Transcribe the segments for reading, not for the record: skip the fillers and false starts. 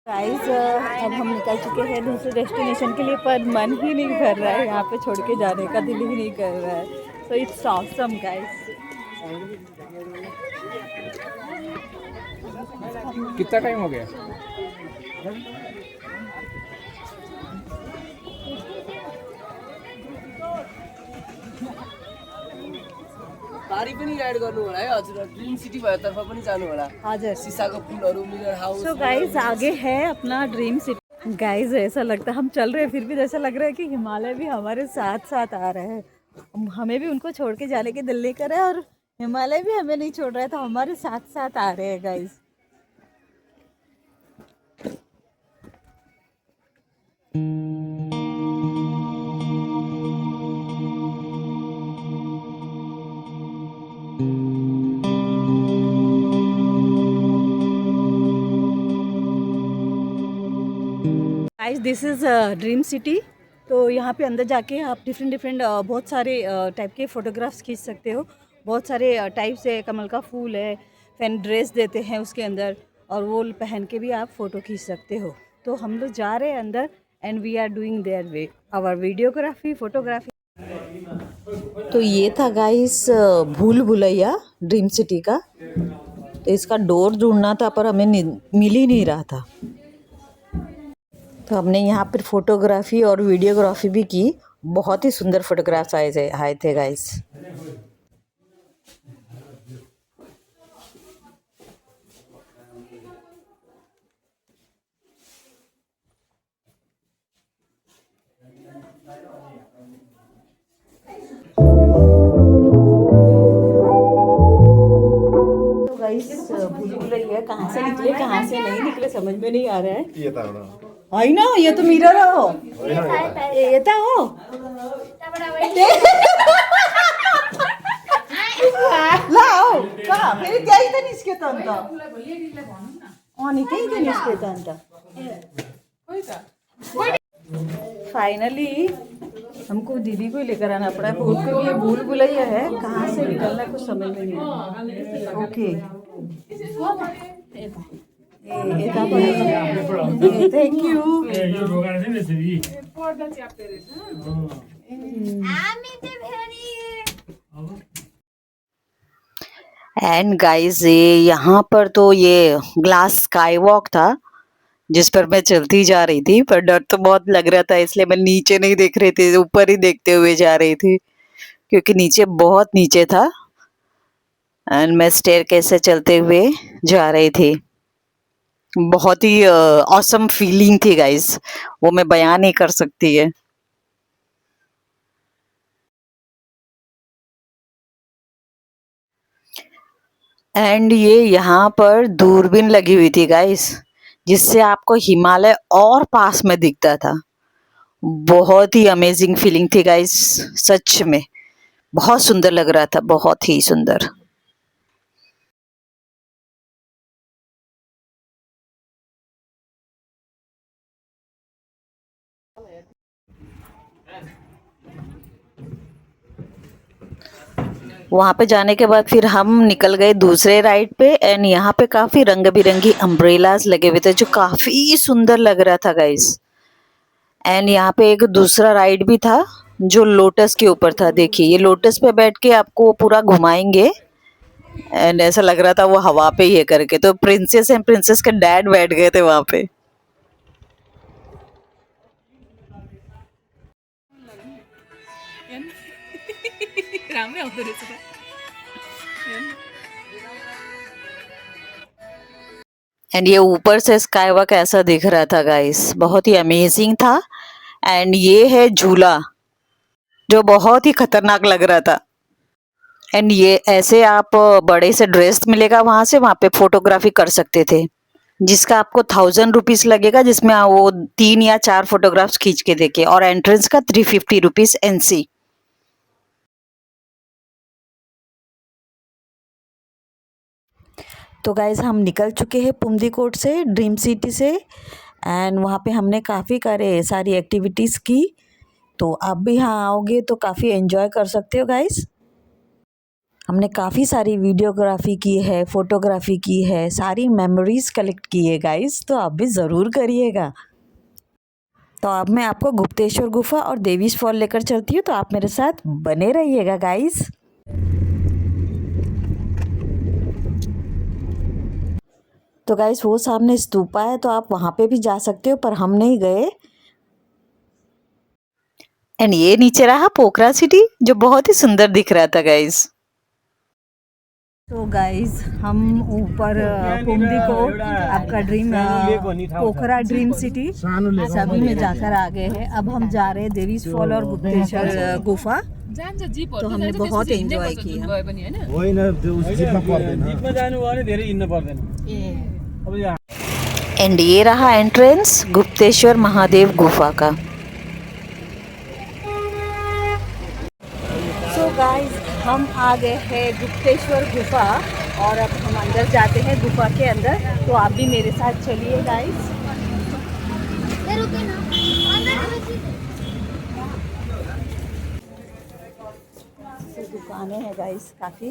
Guys अब हम निकल चुके हैं दूसरे डेस्टिनेशन के लिए, पर मन ही नहीं कर रहा है, यहाँ पे छोड़ के जाने का दिल ही नहीं कर रहा है। So it's awesome guys. कितना टाइम हो गया? पारी पनि राइड गर्नु होला है हजुर। ड्रिम सिटी भएतर्फ पनि जानु होला। हजुर। सिसाको पुलहरू, मिरर हाउस। सो गाइस आगे है अपना ड्रीम सिटी। गाइस ऐसा लगता है हम चल रहे हैं फिर भी ऐसा लग रहा है कि हिमालय भी हमारे साथ साथ आ रहे हैं। हमें भी उनको छोड़ के जाने के दिल नहीं कर रहा है और हिमालय भी हमें नहीं छोड़ रहा है, तो हमारे साथ साथ आ रहे हैं guys. Guys this is dream city. तो यहाँ पे अंदर जाके आप डिफरेंट बहुत सारे टाइप के फ़ोटोग्राफ्स खींच सकते हो। बहुत सारे टाइप से कमल का फूल है, फैन ड्रेस देते हैं उसके अंदर, और वो पहन के भी आप फ़ोटो खींच सकते हो। तो हम लोग जा रहे हैं अंदर and we are doing their way our videography photography. तो ये था गाइस भूल भुलैया ड्रीम सिटी का। तो इसका डोर ढूंढना था पर हमें मिल ही नहीं रहा था, तो हमने यहाँ पर फोटोग्राफी और वीडियोग्राफी भी की। बहुत ही सुंदर फोटोग्राफ्स आए थे गाइस। तो गाइस भूल भुलैया कहाँ से निकले कहाँ से नहीं निकले समझ में नहीं आ रहा है। आई ना ये तो मिरर हो ये था हो लाओ कहाँ फेरि त्यही त निस्क्यो त अन्त अनि त्यही त निस्क्यो त अन्त। फाइनली हमको दीदी को ही लेकर आना पड़ा भूल, क्योंकि ये भूल भुलैया है, कहाँ से निकलना कुछ समझ में नहीं आ रहा। Okay thank you. And guys ये यहाँ पर तो ये ग्लास स्काई वॉक था जिस पर मैं चलती जा रही थी, पर डर तो बहुत लग रहा था, इसलिए मैं नीचे नहीं देख रही थी, ऊपर ही देखते हुए जा रही थी क्योंकि नीचे बहुत नीचे था। एंड मैं स्टेयरकेस से चलते हुए जा रही थी। बहुत ही ऑसम फीलिंग थी गाइस, वो मैं बयान नहीं कर सकती है। एंड ये यहाँ पर दूरबीन लगी हुई थी गाइस, जिससे आपको हिमालय और पास में दिखता था। बहुत ही अमेजिंग फीलिंग थी गाइस, सच में बहुत सुंदर लग रहा था, बहुत ही सुंदर। वहाँ पे जाने के बाद फिर हम निकल गए दूसरे राइड पे। एंड यहाँ पे काफी रंग बिरंगी अम्ब्रेलाज लगे हुए थे जो काफी सुंदर लग रहा था गाइस। एंड यहाँ पे एक दूसरा राइड भी था जो लोटस के ऊपर था। देखिए ये लोटस पे बैठ के आपको पूरा घुमाएंगे एंड ऐसा लग रहा था वो हवा पे ही है करके। तो प्रिंसेस एंड प्रिंसेस के डैड बैठ गए थे वहाँ पे। एंड ये ऊपर से स्काई वॉक ऐसा दिख रहा था गाइस, बहुत ही अमेजिंग था। एंड ये है झूला जो बहुत ही खतरनाक लग रहा था। एंड ये ऐसे आप बड़े से ड्रेस मिलेगा वहां से, वहां पे फोटोग्राफी कर सकते थे, जिसका आपको 1000 रुपीज लगेगा, जिसमें वो 3 या 4 फोटोग्राफ्स खींच के देके, और एंट्रेंस का 350 रुपीज NC। तो गाइज हम निकल चुके हैं पुमदीकोट से, ड्रीम सिटी से। एंड वहाँ पे हमने काफ़ी सारी एक्टिविटीज़ की। तो आप भी यहाँ आओगे तो काफ़ी एंजॉय कर सकते हो गाइज। हमने काफ़ी सारी वीडियोग्राफी की है, फ़ोटोग्राफी की है, सारी मेमोरीज़ कलेक्ट की है गाइस, तो आप भी ज़रूर करिएगा। तो अब मैं आपको गुप्तेश्वर गुफा और देवीस फॉल लेकर चलती हूँ, तो आप मेरे साथ बने रहिएगा गाइस। तो गाइस वो सामने स्तूपा है, तो आप वहाँ पे भी जा सकते हो, पर हम नहीं गए। एंड ये नीचे रहा पोखरा सिटी, जो बहुत ही सुंदर दिख रहा था गाइस। तो गाइस हम ऊपर कुमदी को आपका ड्रीम पोखरा ड्रीम सिटी सभी में जाकर आ गए हैं। अब हम जा रहे हैं देवीस फॉल और गुप्तेश्वर गुफा। तो हमने बहुत एंजॉय किया। एंड ये रहा एंट्रेंस गुप्तेश्वर महादेव गुफा का। सो गाइस हम आ गए हैं गुप्तेश्वर गुफा और अब हम अंदर जाते हैं गुफा के अंदर। तो आप भी मेरे साथ चलिए गाइस। दुकानें हैं गाइस काफ़ी।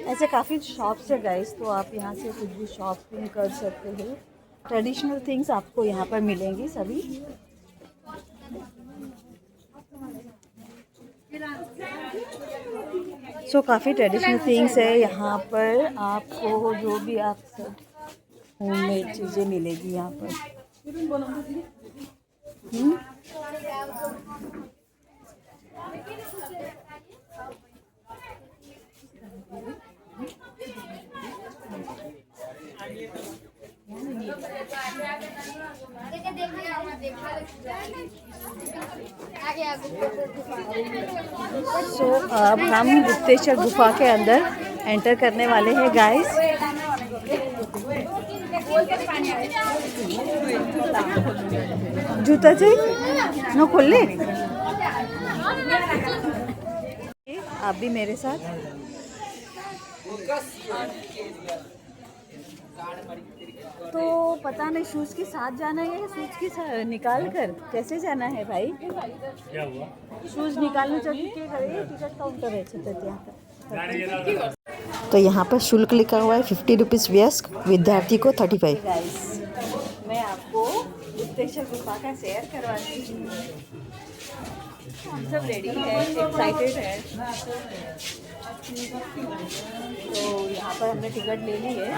ऐसे काफ़ी शॉप्स है गाइस, तो आप यहाँ से कुछ भी शॉपिंग कर सकते हो। ट्रेडिशनल थिंग्स आपको यहाँ पर मिलेंगी सभी। सो काफ़ी ट्रेडिशनल थिंग्स है यहाँ पर, आपको जो भी आप सब होममेड चीज़ें मिलेगी यहाँ पर। सो अब हम गुप्तेश्वर गुफा के अंदर एंटर करने वाले हैं गाइस। जूता चाहिए नो खोल ले। आप भी मेरे साथ। तो पता नहीं शूज़ के साथ जाना है या शूज़ के निकाल कर कैसे जाना है भाई? क्या हुआ? शूज़ निकालने चाहिए टिकट काउंटर है यहाँ। तो यहाँ पर शुल्क लिखा हुआ है 50 रुपीज़ व्यस्क, विद्यार्थी को 35। गाइस मैं आपको गुप्तेश्वर गुफा का शेयर करवाती हूँ। हम सब रेडी है, एक्साइटेड है। तो यहाँ पर हमने टिकट ले ली है।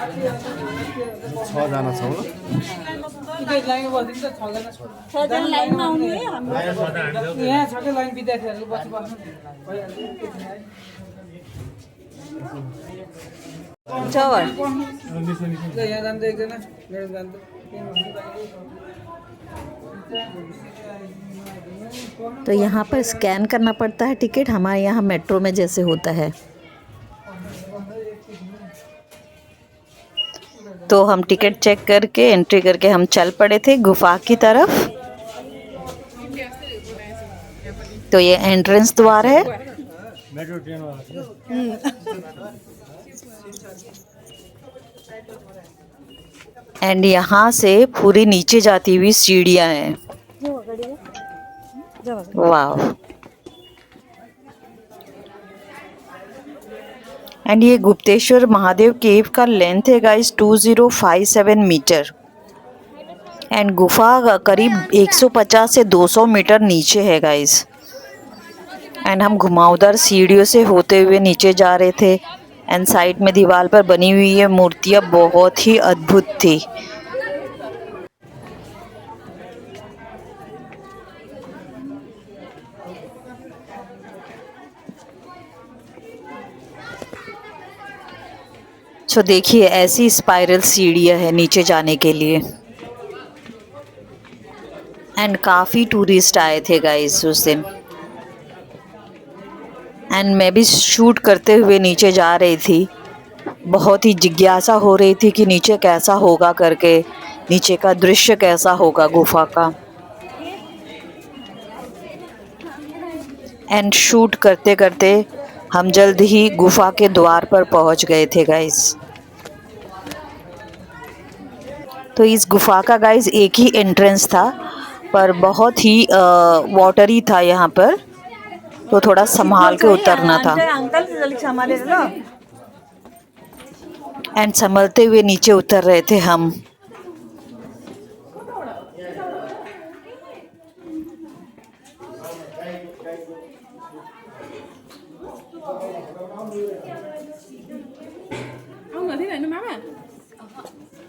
छजना लाइनमा आउनु है हाम्रो। यहाँ छकै लाइन विद्यार्थीहरु बस्नु। चौर यहाँ जान्छ एकजना, मेरो जान्छ। तो यहाँ पर स्कैन करना पड़ता है टिकट, हमारे यहाँ मेट्रो में जैसे होता है। तो हम टिकट चेक करके एंट्री करके हम चल पड़े थे गुफा की तरफ। तो ये एंट्रेंस द्वार है। एंड यहाँ से पूरी नीचे जाती हुई सीढ़ियाँ हैं। वाह। एंड ये गुप्तेश्वर महादेव केव का लेंथ है गाइस 2057 मीटर। एंड गुफा करीब 150 से 200 मीटर नीचे है गाइस। एंड हम घुमावदार सीढ़ियों से होते हुए नीचे जा रहे थे। एंड साइड में दीवार पर बनी हुई ये मूर्तियाँ बहुत ही अद्भुत थी। तो देखिए ऐसी स्पाइरल सीढ़ियाँ है नीचे जाने के लिए। एंड काफ़ी टूरिस्ट आए थे गाइस उस दिन। एंड मैं भी शूट करते हुए नीचे जा रही थी। बहुत ही जिज्ञासा हो रही थी कि नीचे कैसा होगा करके, नीचे का दृश्य कैसा होगा गुफा का। एंड शूट करते करते हम जल्द ही गुफा के द्वार पर पहुंच गए थे गाइस। तो इस गुफा का गाइस एक ही एंट्रेंस था पर बहुत ही वाटरी था यहाँ पर, तो थोड़ा संभाल के उतरना था। अंकल हमारे ना एंड संभलते हुए नीचे उतर रहे थे हम।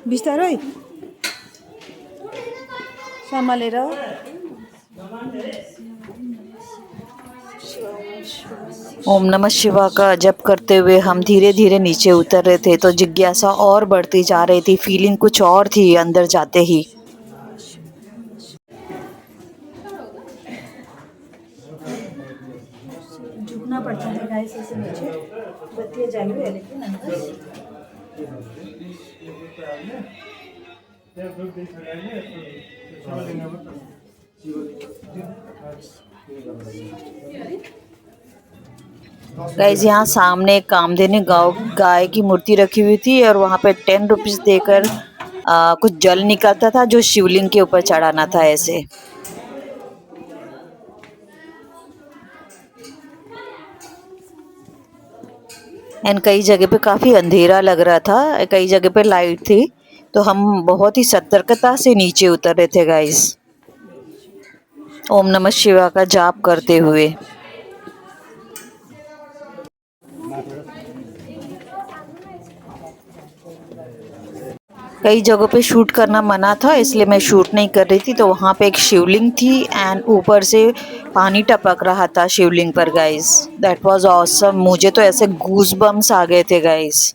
बिस्तारै सम्हालेर। ओम नमः शिवा का जप करते हुए हम धीरे धीरे नीचे उतर रहे थे, तो जिज्ञासा और बढ़ती जा रही थी, फीलिंग कुछ और थी अंदर जाते ही। झुकना पड़ता है गाइस ऐसे नीचे, बत्तियाँ जल रही है लेकिन अंदर गाइस यहाँ सामने एक कामधेनु गाय की मूर्ति रखी हुई थी, और वहाँ पे 10 रुपीज देकर कुछ जल निकलता था जो शिवलिंग के ऊपर चढ़ाना था ऐसे। एंड कई जगह पे काफ़ी अंधेरा लग रहा था, कई जगह पे लाइट थी, तो हम बहुत ही सतर्कता से नीचे उतर रहे थे गाइस, ओम नमः शिवा का जाप करते हुए। कई जगहों पे शूट करना मना था, इसलिए मैं शूट नहीं कर रही थी। तो वहाँ पे एक शिवलिंग थी एंड ऊपर से पानी टपक रहा था शिवलिंग पर गाइस, दैट वाज ऑसम। मुझे तो ऐसे गूज बम्स आ गए थे गाइस,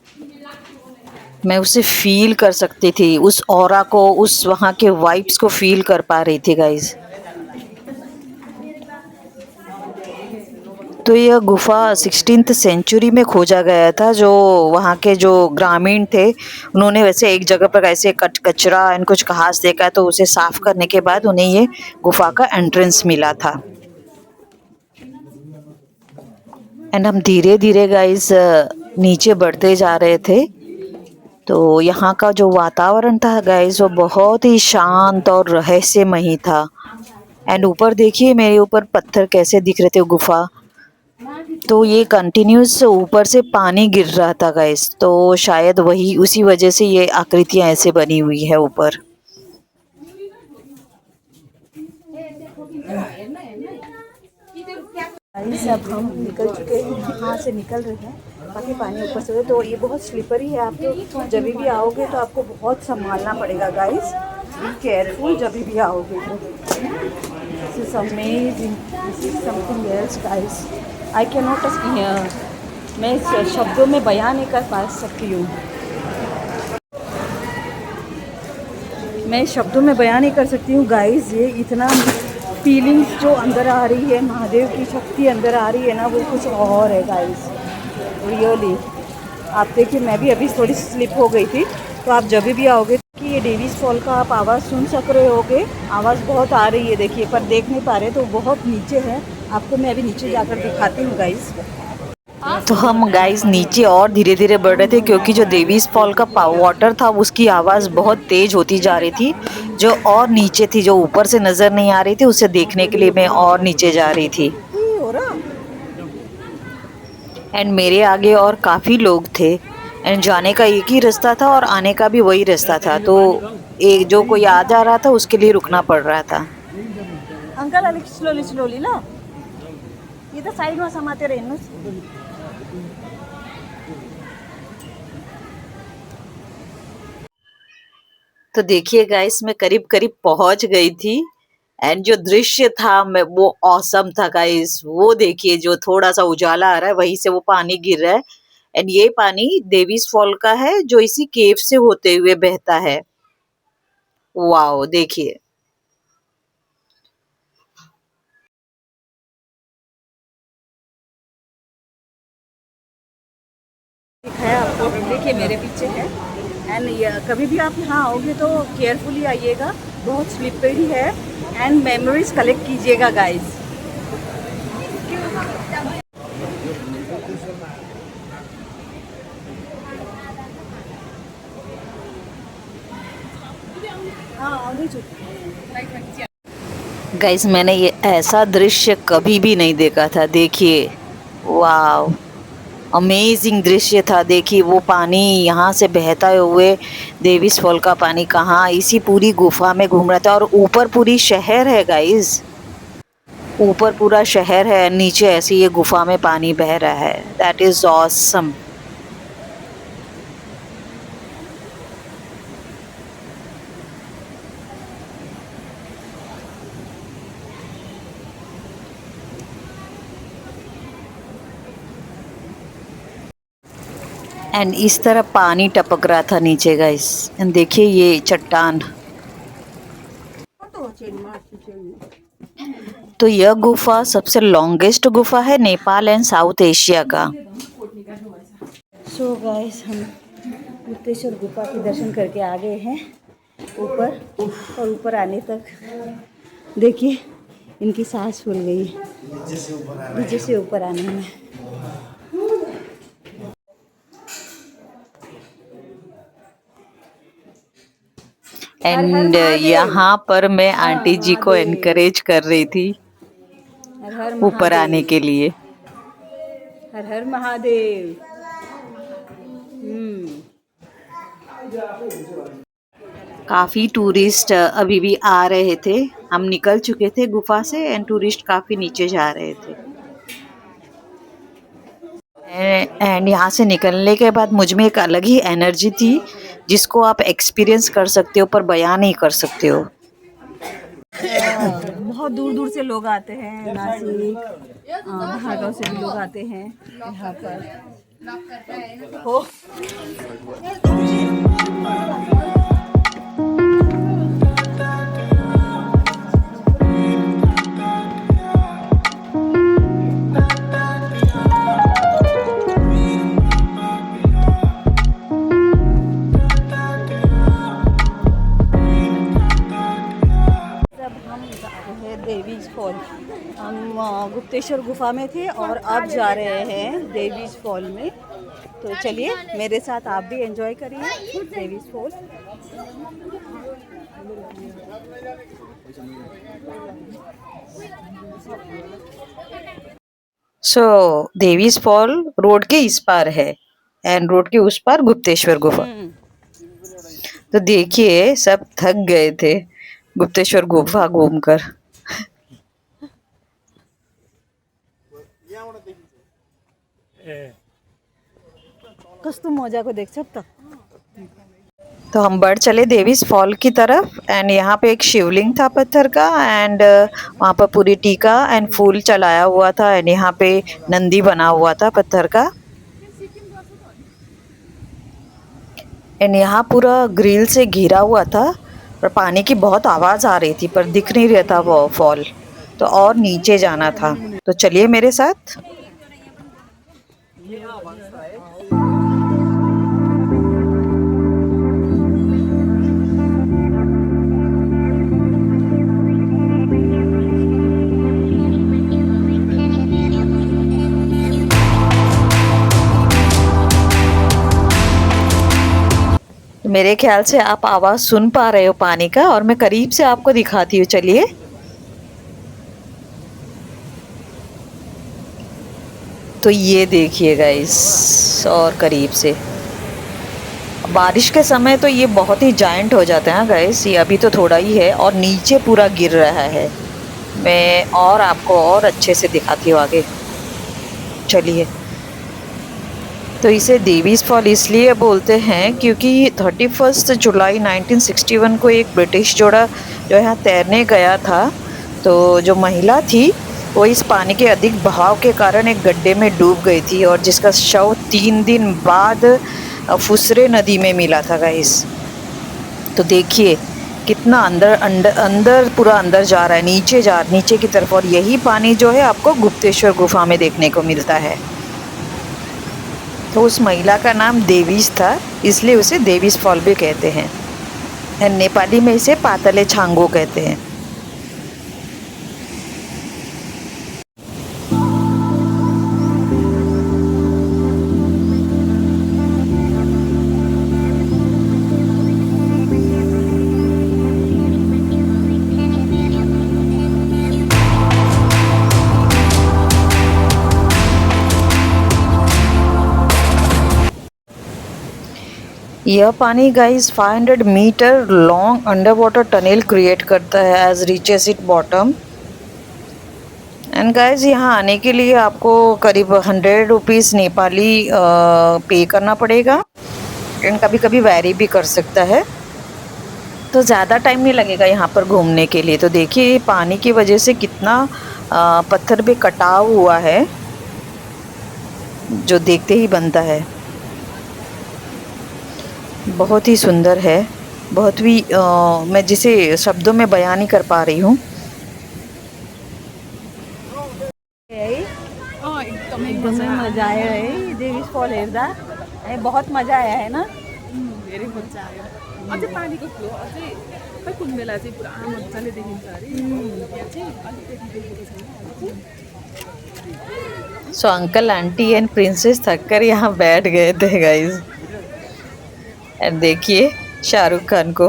मैं उसे फील कर सकती थी, उस ऑरा को, उस वहाँ के वाइब्स को फील कर पा रही थी गाइस। तो यह गुफा 16th सेंचुरी में खोजा गया था, जो वहाँ के जो ग्रामीण थे उन्होंने वैसे एक जगह पर ऐसे कचरा एंड कुछ घास देखा, तो उसे साफ करने के बाद उन्हें ये गुफा का एंट्रेंस मिला था। एंड हम धीरे धीरे गाइस नीचे बढ़ते जा रहे थे, तो यहाँ का जो वातावरण था गाइस वो बहुत ही शांत और रहस्यमयी था। एंड ऊपर देखिए मेरे ऊपर पत्थर कैसे दिख रहे थे गुफा, तो ये कंटिन्यूस ऊपर से पानी गिर रहा था गाइस, तो शायद वही उसी वजह से ये आकृतियाँ ऐसे बनी हुई है ऊपर। गाइस अब हम निकल चुके हैं, यहाँ से निकल रहे हैं, बाकी पानी ऊपर से। तो ये बहुत स्लिपरी है, आप तो जब भी आओगे तो आपको बहुत संभालना पड़ेगा गाइस, बी केयरफुल जब भी आओगे तो। This is amazing, this is something else guys, I can not, मैं इस शब्दों में बयां नहीं कर पा सकती हूँ, मैं शब्दों में बयां नहीं कर सकती हूँ गाइस। ये इतना फीलिंग्स जो अंदर आ रही है, महादेव की शक्ति अंदर आ रही है ना, वो कुछ और है गाइस, रियली। आप देखिए मैं भी अभी थोड़ी स्लिप हो गई थी, तो आप जब भी आओगे कि ये डेविस फॉल का आप आवाज़ सुन सक रहे होगे, आवाज़ बहुत आ रही है देखिए, पर देख नहीं पा रहे, तो बहुत नीचे है। आपको मैं अभी नीचे जाकर दिखाती हूँ गाइस। तो हम गाइस नीचे और धीरे धीरे बढ़ रहे थे, क्योंकि जो देवीस फॉल का वाटर था उसकी आवाज़ बहुत तेज होती जा रही थी, जो और नीचे थी, जो ऊपर से नज़र नहीं आ रही थी, उसे देखने के लिए मैं और नीचे जा रही थी। एंड मेरे आगे और काफ़ी लोग थे, एंड जाने का एक ही रास्ता था और आने का भी वही रास्ता था, तो एक जो कोई आ जा रहा था उसके लिए रुकना पड़ रहा था। अंकल अलिक स्लोली स्लोली ल, ये तो साइड में समाते रहनु। तो देखिए गाइस मैं करीब करीब पहुंच गई थी, एंड जो दृश्य था मैं वो ऑसम था गाइस। वो देखिए जो थोड़ा सा उजाला आ रहा है वहीं से वो पानी गिर रहा है, एंड ये पानी देवीस फॉल का है जो इसी केव से होते हुए बहता है। वाओ देखिए। दिखाया आपको, देखिए मेरे पीछे है। एंड कभी भी आप यहाँ आओगे तो केयरफुली आइएगा, बहुत स्लिपरी है, एंड मेमोरीज कलेक्ट कीजिएगा गाइस। हाँ गाइस मैंने ये ऐसा दृश्य कभी भी नहीं देखा था। देखिए, वाव, अमेजिंग दृश्य था। देखिए वो पानी यहाँ से बहता हुए देवीस फॉल का पानी कहाँ इसी पूरी गुफा में घूम रहा था। और ऊपर पूरी शहर है गाइस, ऊपर पूरा शहर है, नीचे ऐसे ये गुफा में पानी बह रहा है। That is awesome. एंड इस तरह पानी टपक रहा था नीचे गाइस। एंड देखिए ये चट्टान। तो यह गुफा सबसे लॉन्गेस्ट गुफा है नेपाल एंड साउथ एशिया का। सो गाइस हम गुप्तेश्वर गुफा के दर्शन करके आ गए हैं ऊपर। और ऊपर आने तक देखिए इनकी सांस फूल गई नीचे से ऊपर आने में। एंड यहाँ पर मैं आंटी जी को एनकरेज कर रही थी हर हर ऊपर आने के लिए। हर हर महादेव। काफ़ी टूरिस्ट अभी भी आ रहे थे। हम निकल चुके थे गुफा से एंड टूरिस्ट काफ़ी नीचे जा रहे थे। एंड यहाँ से निकलने के बाद मुझ में एक अलग ही एनर्जी थी जिसको आप एक्सपीरियंस कर सकते हो पर बयान नहीं कर सकते हो। बहुत दूर दूर से लोग आते हैं, नासिक भागव से भी लोग आते हैं यहाँ पर। हो देवीज फॉल। हम गुप्तेश्वर गुफा में थे और अब जा रहे हैं देवीज फॉल में। तो चलिए मेरे साथ आप भी एंजॉय करिए देवीज फॉल। सो देवीज फॉल रोड के इस पार है एंड रोड के उस पार गुप्तेश्वर गुफा। तो देखिए सब थक गए थे गुप्तेश्वर गुफा घूमकर। कस तुम मौजा को देख सकता। तो हम बढ़ चले देवीज फॉल की तरफ एंड यहाँ पे एक शिवलिंग था पत्थर का एंड वहाँ पर पूरी टीका एंड फूल चलाया हुआ था एंड यहाँ पे नंदी बना हुआ था पत्थर का। एंड यहाँ पूरा ग्रिल से घिरा हुआ था और पानी की बहुत आवाज़ आ रही थी पर दिख नहीं रहा था वो फॉल। तो और नीचे जाना था। तो चलिए मेरे साथ। मेरे ख्याल से आप आवाज़ सुन पा रहे हो पानी का और मैं करीब से आपको दिखाती हूँ। चलिए। तो ये देखिए गाइस और करीब से। बारिश के समय तो ये बहुत ही जायंट हो जाते हैं गाइस। ये अभी तो थोड़ा ही है और नीचे पूरा गिर रहा है। मैं और आपको और अच्छे से दिखाती हूँ आगे। चलिए। तो इसे देवीज फॉल इसलिए बोलते हैं क्योंकि 31 जुलाई 1961 को एक ब्रिटिश जोड़ा जो यहाँ तैरने गया था तो जो महिला थी वो इस पानी के अधिक बहाव के कारण एक गड्ढे में डूब गई थी और जिसका शव 3 दिन बाद फुसरे नदी में मिला था गाइस। तो देखिए कितना अंदर पूरा अंदर जा रहा है, नीचे की तरफ। और यही पानी जो है आपको गुप्तेश्वर गुफा में देखने को मिलता है। तो उस महिला का नाम देवीज था इसलिए उसे देवीज फॉल भी कहते हैं। नेपाली में इसे पातले छांगो कहते हैं। यह पानी guys 500 metre long under water tunnel create करता है as reaches it bottom. And guys यहाँ आने के लिए आपको करीब 100 रुपीज़ नेपाली पे करना पड़ेगा। एंड कभी कभी वैरी भी कर सकता है, तो ज़्यादा टाइम नहीं लगेगा यहाँ पर घूमने के लिए। तो देखिए पानी की वजह से कितना पत्थर भी कटाव हुआ है जो देखते ही बनता है। बहुत ही सुंदर है, बहुत ही मैं जिसे शब्दों में बयान नहीं कर पा रही हूँ। एकदम मजा आया है देवीज फॉल हेर्दा, बहुत मजा आया है ना। धेरै मजा आयो। अझै पानीको फ्लो अझै खै कुन बेला चाहिँ पुरा मजाले देखिन्छ अरे। यहाँ चाहिँ अलिकति देखेको छैन। सो अंकल आंटी एंड प्रिंसेस थक कर यहाँ बैठ गए थे गाइस। एंड देखिए शाहरुख खान को।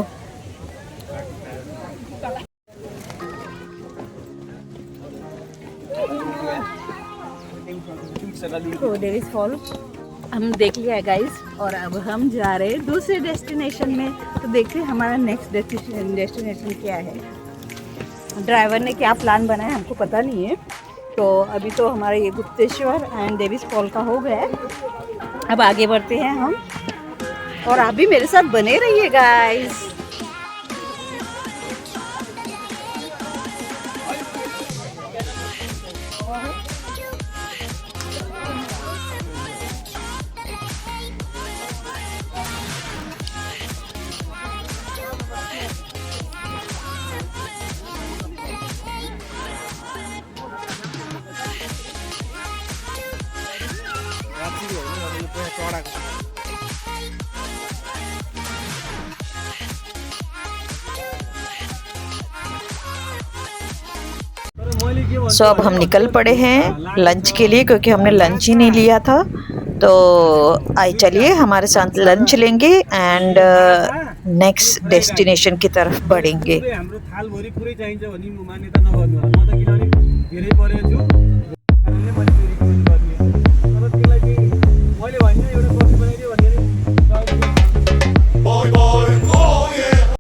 तो देवीज फॉल हम देख लिया है गाइस, और अब हम जा रहे हैं दूसरे डेस्टिनेशन में। तो देखते हैं हमारा नेक्स्ट डेस्टिनेशन क्या है। ड्राइवर ने क्या प्लान बनाया हमको पता नहीं है। तो अभी तो हमारा ये गुप्तेश्वर एंड देवीज फॉल का हो गया है। अब आगे बढ़ते हैं हम, और आप भी मेरे साथ बने रहिए गाइस। सो अब हम निकल पड़े हैं लंच के लिए, क्योंकि हमने लंच ही नहीं लिया था। तो आइए चलिए हमारे साथ लंच लेंगे एंड नेक्स्ट डेस्टिनेशन की तरफ बढ़ेंगे। हाम्रो थाल भरि पुरै चाहिन्छ भन्ने मान्यता नगर्नु होला। म त किनभने धेरै परेको छु।